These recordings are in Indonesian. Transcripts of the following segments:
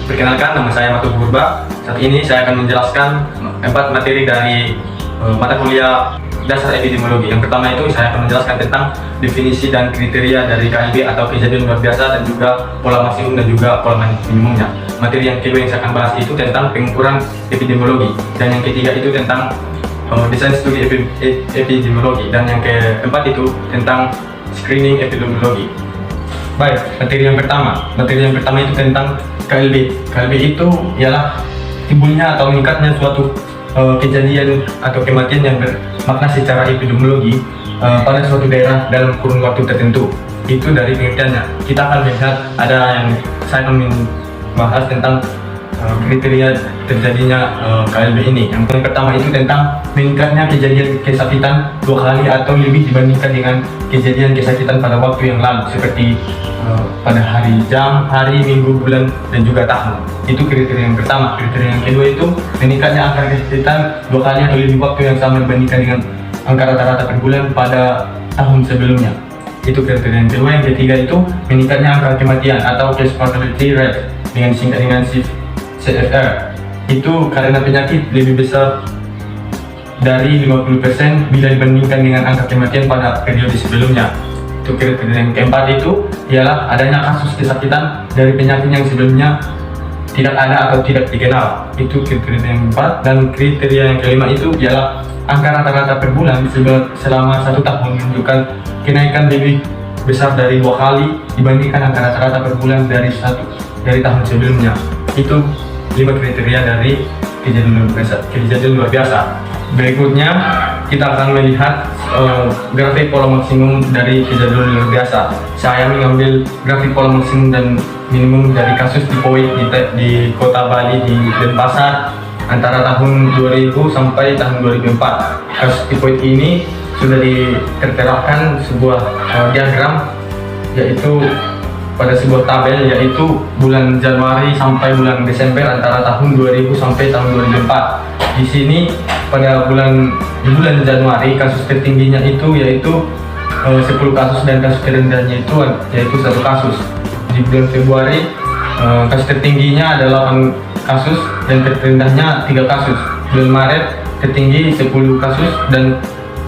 Perkenalkan, nama saya Matu Purba. Saat ini saya akan menjelaskan 4 materi dari mata kuliah dasar epidemiologi. Yang pertama itu saya akan menjelaskan tentang definisi dan kriteria dari KIB atau kejadian luar biasa, dan juga pola maksimum dan juga pola minimumnya. Materi yang kedua yang saya akan bahas itu tentang pengukuran epidemiologi, dan yang ketiga itu tentang desain studi epidemiologi, dan yang keempat itu tentang screening epidemiologi. Baik, materi yang pertama itu tentang KLB. KLB itu ialah timbulnya atau meningkatnya suatu kejadian atau kematian yang bermakna secara epidemiologi pada suatu daerah dalam kurun waktu tertentu. Itu dari pengertiannya. Kita akan melihat ada yang saya akan membahas tentang kriteria terjadinya KLB ini. Yang pertama itu tentang meningkatnya kejadian kesakitan 2 kali atau lebih dibandingkan dengan kejadian kesakitan pada waktu yang lalu, seperti pada hari, jam, hari, minggu, bulan, dan juga tahun. Itu kriteria yang pertama. Kriteria yang kedua itu meningkatnya angka kesakitan 2 kali atau lebih waktu yang sama dibandingkan dengan angka rata-rata per bulan pada tahun sebelumnya. Itu kriteria yang kedua. Yang ketiga itu meningkatnya angka kematian atau case fatality rate, dengan singkat dengan CFR. Itu karena penyakit lebih besar dari 50% bila dibandingkan dengan angka kematian pada periode sebelumnya. Itu kriteria yang keempat itu ialah adanya kasus kesakitan dari penyakit yang sebelumnya tidak ada atau tidak dikenal. Itu kriteria yang keempat. Dan kriteria yang kelima itu ialah angka rata-rata per bulan selama 1 tahun menunjukkan kenaikan lebih besar dari 2 kali dibandingkan angka rata-rata per bulan dari tahun sebelumnya. Itu 5 kriteria dari kejadian luar biasa. Berikutnya kita akan melihat grafik pola maksimum dari kejadian luar biasa. Saya mengambil grafik pola maksimum dan minimum dari kasus tipoid di Kota Bali di Denpasar antara tahun 2000 sampai tahun 2004. Kasus tipoid ini sudah diterterakan sebuah diagram, yaitu pada sebuah tabel, yaitu bulan Januari sampai bulan Desember antara tahun 2000 sampai tahun 2004. Di sini pada bulan Januari kasus tertingginya itu yaitu 10 kasus, dan kasus terendahnya itu yaitu 1 kasus. Di bulan Februari kasus tertingginya adalah 8 kasus dan terendahnya 3 kasus. Bulan Maret tertinggi 10 kasus dan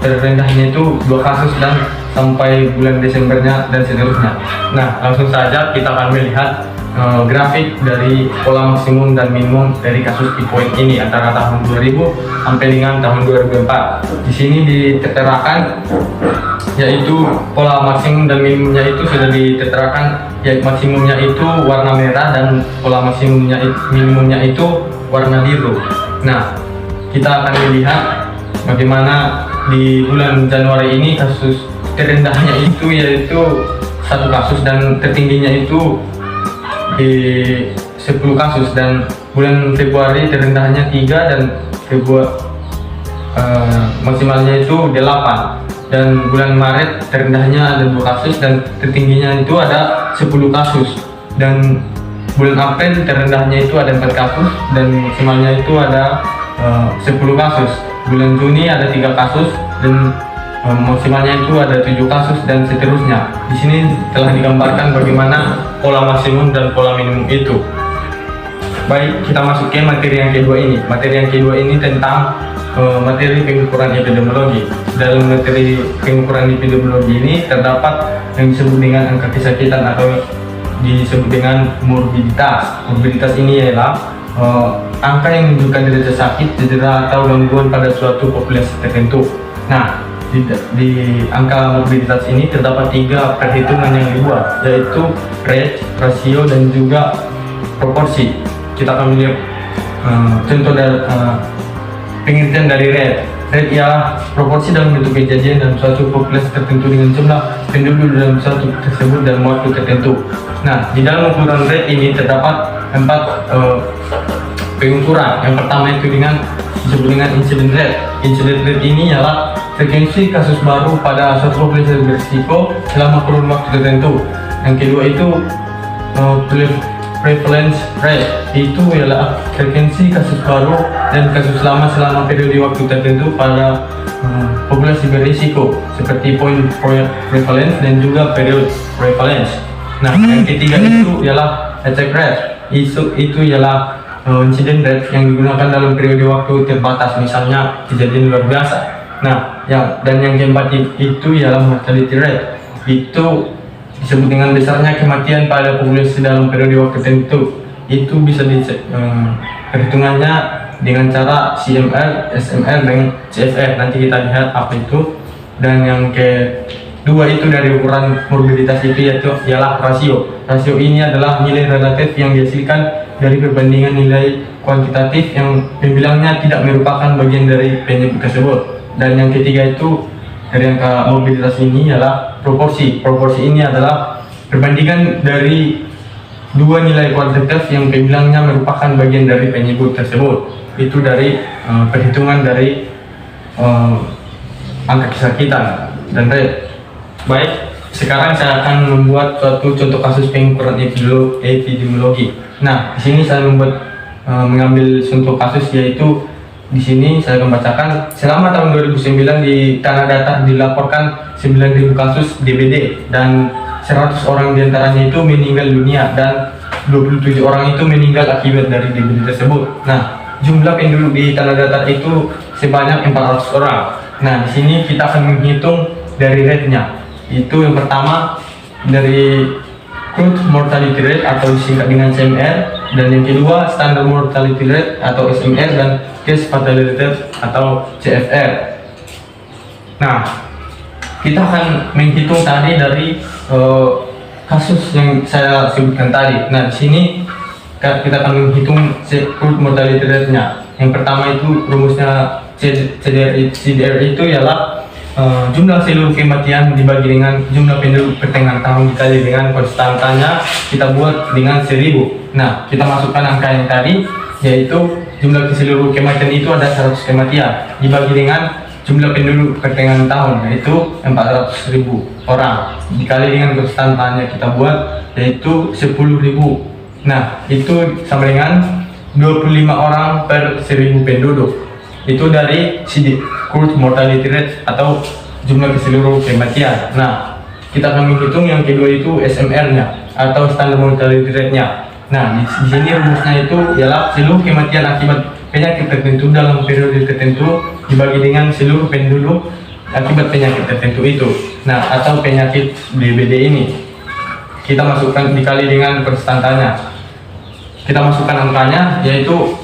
terendahnya itu 2 kasus, dan sampai bulan Desembernya dan seterusnya. Nah, langsung saja kita akan melihat grafik dari pola maksimum dan minimum dari kasus tipoid ini antara tahun 2000 sampai dengan tahun 2004. Di sini diterterakan yaitu pola maksimum dan minimumnya itu sudah diterterakan, yaitu maksimumnya itu warna merah dan pola minimumnya itu warna biru. Nah, kita akan melihat bagaimana di bulan Januari ini kasus terendahnya itu yaitu 1 kasus dan tertingginya itu di 10 kasus, dan bulan Februari terendahnya 3 dan maksimalnya itu 8, dan bulan Maret terendahnya ada 2 kasus dan tertingginya itu ada 10 kasus, dan bulan April terendahnya itu ada 4 kasus dan maksimalnya itu ada 10 kasus. Bulan Juni ada 3 kasus dan maksimalnya itu ada 7 kasus, dan seterusnya. Di sini telah digambarkan bagaimana pola maksimum dan pola minimum itu. Baik, kita masuk ke materi yang kedua ini. Materi yang kedua ini tentang materi pengukuran epidemiologi. Dalam materi pengukuran epidemiologi ini terdapat yang disebut dengan angka kesakitan atau disebut dengan morbiditas. Morbiditas ini ialah angka yang menunjukkan derajat sakit, cedera atau gangguan pada suatu populasi tertentu. Nah, di angka morbiditas ini terdapat 3 perhitungan yang dibuat, yaitu rate, rasio, dan juga proporsi. Kita akan melihat contoh dari pengertian dari rate. Rate ialah proporsi dalam bentuk kejadian dalam suatu populasi tertentu dengan jumlah penduduk dalam suatu tersebut dalam waktu tertentu. Nah, di dalam ukuran rate ini terdapat 4 pengukuran. Yang pertama itu disebut dengan incident rate. Incident rate ini ialah frekuensi kasus baru pada suatu populasi berisiko selama kurun waktu tertentu. Yang kedua itu prevalence rate, itu ialah frekuensi kasus baru dan kasus lama selama periode waktu tertentu pada populasi berisiko, seperti point prevalence dan juga period prevalence. Nah, yang ketiga itu ialah attack rate. itu ialah insiden rate yang digunakan dalam periode waktu terbatas, misalnya kejadian luar biasa. Nah, dan yang keempat itu ialah mortality rate. Itu disebut dengan besarnya kematian pada populasi dalam periode waktu tertentu. Itu bisa perhitungannya dengan cara CMR, SMR, dan CFR. Nanti kita lihat apa itu. Dan yang kedua itu dari ukuran morbiditas itu ialah rasio. Rasio ini adalah nilai relatif yang dihasilkan dari perbandingan nilai kuantitatif yang pembilangnya tidak merupakan bagian dari penyebut tersebut. Dan yang ketiga itu dari angka morbiditas ini ialah proporsi. Proporsi ini adalah perbandingan dari dua nilai kuantitatif yang pembilangnya merupakan bagian dari penyebut tersebut. Itu dari perhitungan dari angka kesakitan dan rate. Baik, sekarang saya akan membuat suatu contoh kasus pengukuran epidemiologi. Nah, di sini saya mengambil contoh kasus, yaitu di sini saya akan bacakan. Selama tahun 2009 di Tanah Datar dilaporkan 9.000 kasus DBD dan 100 orang diantaranya itu meninggal dunia dan 27 orang itu meninggal akibat dari DBD tersebut. Nah, jumlah penduduk di Tanah Datar itu sebanyak 400 orang. Nah, di sini kita akan menghitung dari rate-nya. Itu yang pertama dari crude mortality rate atau disingkat dengan CMR, dan yang kedua standard mortality rate atau SMR, dan case fatality rate atau CFR. Nah, kita akan menghitung tadi dari kasus yang saya sebutkan tadi. Nah, di sini kita akan menghitung crude mortality rate-nya. Yang pertama itu rumusnya CDR itu ialah jumlah seluruh kematian dibagi dengan jumlah penduduk pertengahan tahun dikali dengan konstantanya kita buat dengan 1000. Nah, kita masukkan angka yang tadi, yaitu jumlah seluruh kematian itu ada 100 kematian dibagi dengan jumlah penduduk pertengahan tahun, yaitu 400.000 orang dikali dengan konstantanya kita buat yaitu 10.000. Nah, itu sama dengan 25 orang per 1000 penduduk. Itu dari crude mortality rate atau jumlah keseluruh kematian. Nah, kita akan menghitung yang kedua itu SMR-nya atau standard mortality rate-nya. Nah, di sini rumusnya itu ialah seluruh kematian akibat penyakit tertentu dalam periode tertentu dibagi dengan seluruh penduduk akibat penyakit tertentu itu. Nah, atau penyakit DBD ini. Kita masukkan dikali dengan konstantanya. Kita masukkan angkanya, yaitu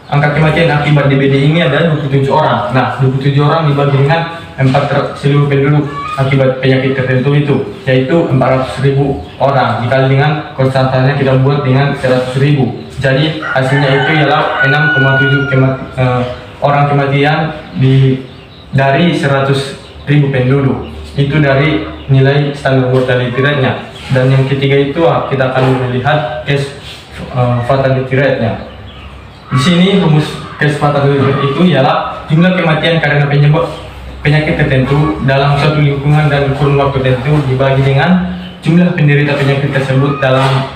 angka kematian akibat DBD ini ada 27 orang. Nah, 27 orang dibagi dengan seluruh penduduk akibat penyakit tertentu itu, yaitu 400.000 orang dikali dengan konstantanya kita buat dengan 100.000. Jadi hasilnya itu ialah 6,7 orang kematian dari 100.000 penduduk. Itu dari nilai standar mortality rate-nya. Dan yang ketiga itu kita akan melihat case fatality rate-nya. Di sini rumus case fatality rate itu ialah jumlah kematian karena penyakit tertentu dalam suatu lingkungan dan kurun waktu tertentu dibagi dengan jumlah penderita penyakit tersebut dalam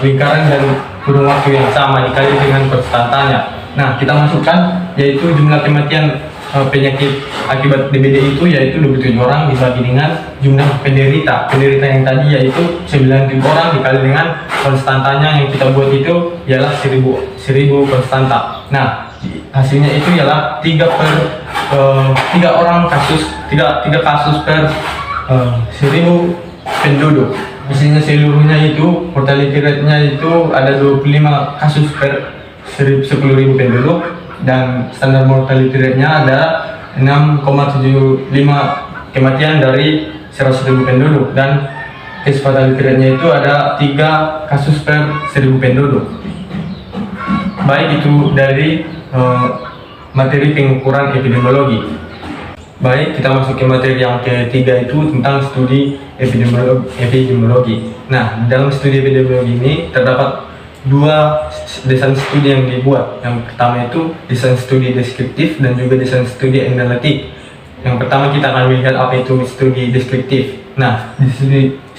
lingkaran dan kurun waktu yang sama dikali dengan konstantanya. Nah, kita masukkan yaitu jumlah kematian penyakit akibat DBD itu yaitu 27 orang dibagi dengan jumlah penderita yang tadi yaitu 9.000 orang dikali dengan konstantanya yang kita buat itu ialah 1000 konstanta. Nah, hasilnya itu ialah 3 kasus per 1000 penduduk. Hasilnya seluruhnya itu mortality rate-nya itu ada 25 kasus per 10.000 penduduk, dan standar mortality rate-nya ada 6,75 kematian dari 100.000 penduduk, dan case fatality rate-nya itu ada 3 kasus per 1000 penduduk. Baik, itu dari materi pengukuran epidemiologi. Baik, kita masuk ke materi yang ketiga itu tentang studi epidemiologi. Nah, dalam studi epidemiologi ini terdapat 2 desain studi yang dibuat. Yang pertama itu desain studi deskriptif dan juga desain studi analitik. Yang pertama kita akan melihat apa itu studi deskriptif. Nah,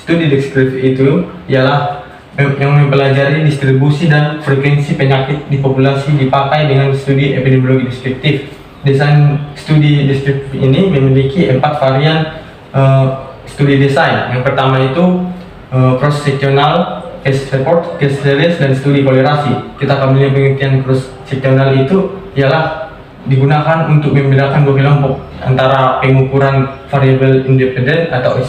studi deskriptif itu ialah yang mempelajari distribusi dan frekuensi penyakit di populasi dipakai dengan studi epidemiologi deskriptif. Desain studi deskriptif ini memiliki 4 varian studi desain. Yang pertama itu cross sectional case report, case series, dan studi kolerasi. Kita akan melihat pengertian cross sectional itu ialah digunakan untuk membedakan dua kelompok antara pengukuran variabel independen atau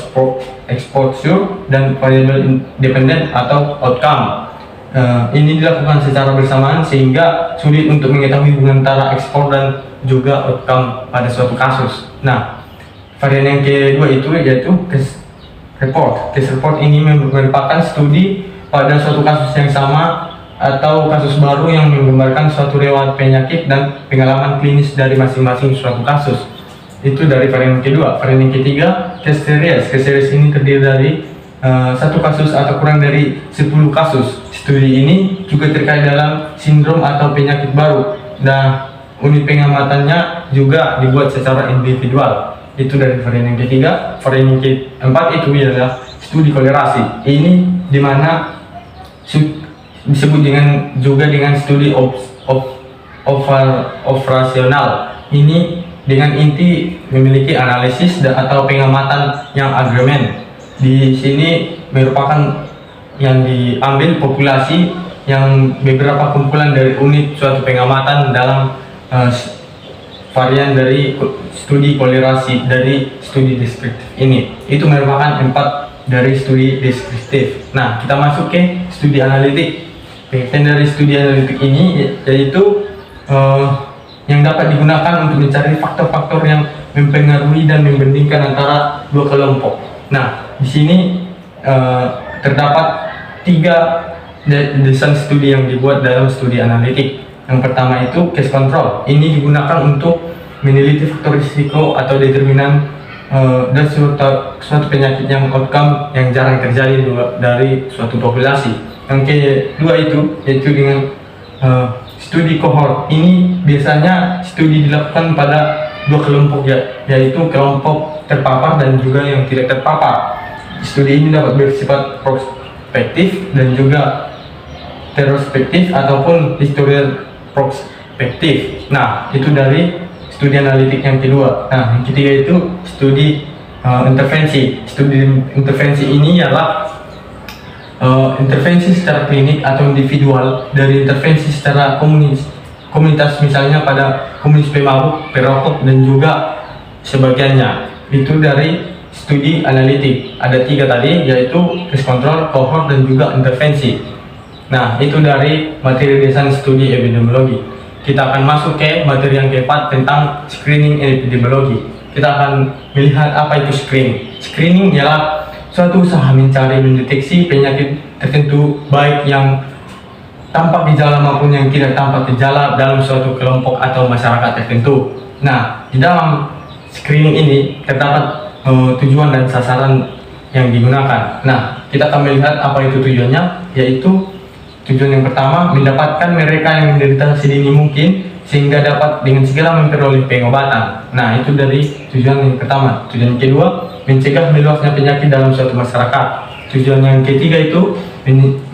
exposure dan variabel independen atau outcome. Ini dilakukan secara bersamaan sehingga sulit untuk mengetahui hubungan antara ekspor dan juga outcome pada suatu kasus. Nah, varian yang kedua itu yaitu case report. Case report ini merupakan studi pada suatu kasus yang sama atau kasus baru yang menggambarkan suatu riwayat penyakit dan pengalaman klinis dari masing-masing suatu kasus. Itu dari varian yang kedua. Varian yang ketiga, case series. Case series ini terdiri dari satu kasus atau kurang dari 10 kasus. Studi ini juga terkait dalam sindrom atau penyakit baru. Nah, unit pengamatannya juga dibuat secara individual. Itu dari varian yang ketiga. Varian yang keempat itu adalah studi kolerasi. Ini dimana disebut juga dengan studi operasional. Ini dengan inti memiliki analisis atau pengamatan yang agreement. Di sini merupakan yang diambil populasi yang beberapa kumpulan dari unit suatu pengamatan dalam varian dari studi kolerasi dari studi deskriptif ini. Itu merupakan 4 dari studi deskriptif. Nah, kita masuk ke studi analitik. Pengertian dari studi analitik ini yaitu yang dapat digunakan untuk mencari faktor-faktor yang mempengaruhi dan membandingkan antara dua kelompok. Nah, di sini terdapat 3 desain studi yang dibuat dalam studi analitik. Yang pertama itu case control. Ini digunakan untuk meneliti faktor risiko atau determinan dan suatu penyakit yang outcome yang jarang terjadi dari suatu populasi. Yang kedua itu yaitu dengan studi cohort. Ini biasanya studi dilakukan pada dua kelompok yaitu kelompok terpapar dan juga yang tidak terpapar. Studi ini dapat bersifat prospektif dan juga retrospektif ataupun historical prospektif. Nah, itu dari studi analitik yang kedua. Nah, yang ketiga itu studi intervensi. Studi intervensi ini ialah intervensi secara klinik atau individual dari intervensi secara komunitas, misalnya pada komunitas pemabuk, perokok, dan juga sebagiannya. Itu dari studi analitik. Ada 3 tadi, yaitu case control, cohort, dan juga intervensi. Nah, itu dari materi desain studi epidemiologi. Kita akan masuk ke materi yang keempat tentang screening epidemiologi. Kita akan melihat apa itu screening. Screening ialah suatu usaha mencari mendeteksi penyakit tertentu baik yang tampak gejala maupun yang tidak tampak gejala dalam suatu kelompok atau masyarakat tertentu. Nah, di dalam screening ini terdapat tujuan dan sasaran yang digunakan. Nah, kita akan melihat apa itu tujuannya, yaitu tujuan yang pertama mendapatkan mereka yang menderita sedini mungkin sehingga dapat dengan segera memperoleh pengobatan. Nah, itu dari tujuan yang pertama. Tujuan yang kedua, mencegah meluasnya penyakit dalam suatu masyarakat. Tujuan yang ketiga itu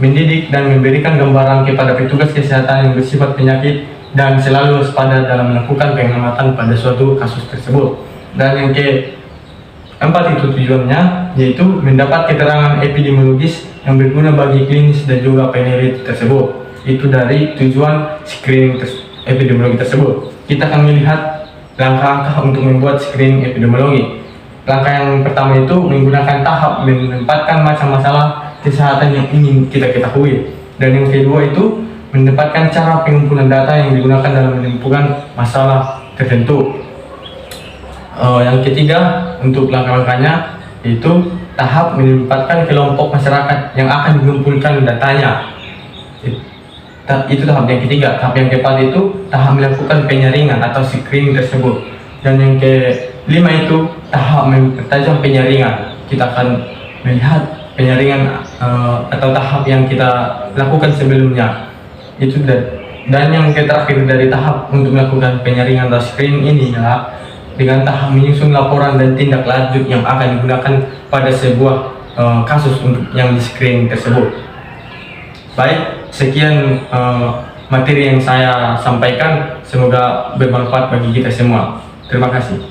mendidik dan memberikan gambaran kepada petugas kesehatan yang bersifat penyakit dan selalu waspada dalam melakukan pengamatan pada suatu kasus tersebut. Dan yang keempat itu tujuannya yaitu mendapat keterangan epidemiologis yang berguna bagi klinis dan juga peneliti tersebut. Itu dari tujuan screening epidemiologi tersebut. Kita akan melihat langkah-langkah untuk membuat screening epidemiologi. Langkah yang pertama itu menggunakan tahap menempatkan macam masalah kesehatan yang ingin kita ketahui. Dan yang kedua itu menempatkan cara pengumpulan data yang digunakan dalam menentukan masalah tertentu. Yang ketiga untuk langkah-langkahnya itu tahap menempatkan kelompok masyarakat yang akan mengumpulkan datanya. Itu tahap yang ketiga. Tahap yang keempat itu tahap melakukan penyaringan atau screening tersebut. Dan yang kelima itu tahap mempertajam penyaringan. Kita akan melihat penyaringan atau tahap yang kita lakukan sebelumnya. Itu dan yang terakhir dari tahap untuk melakukan penyaringan atau screening ini adalah dengan tahap menyusun laporan dan tindak lanjut yang akan digunakan pada sebuah kasus untuk yang di screening tersebut. Baik, sekian materi yang saya sampaikan, semoga bermanfaat bagi kita semua. Terima kasih.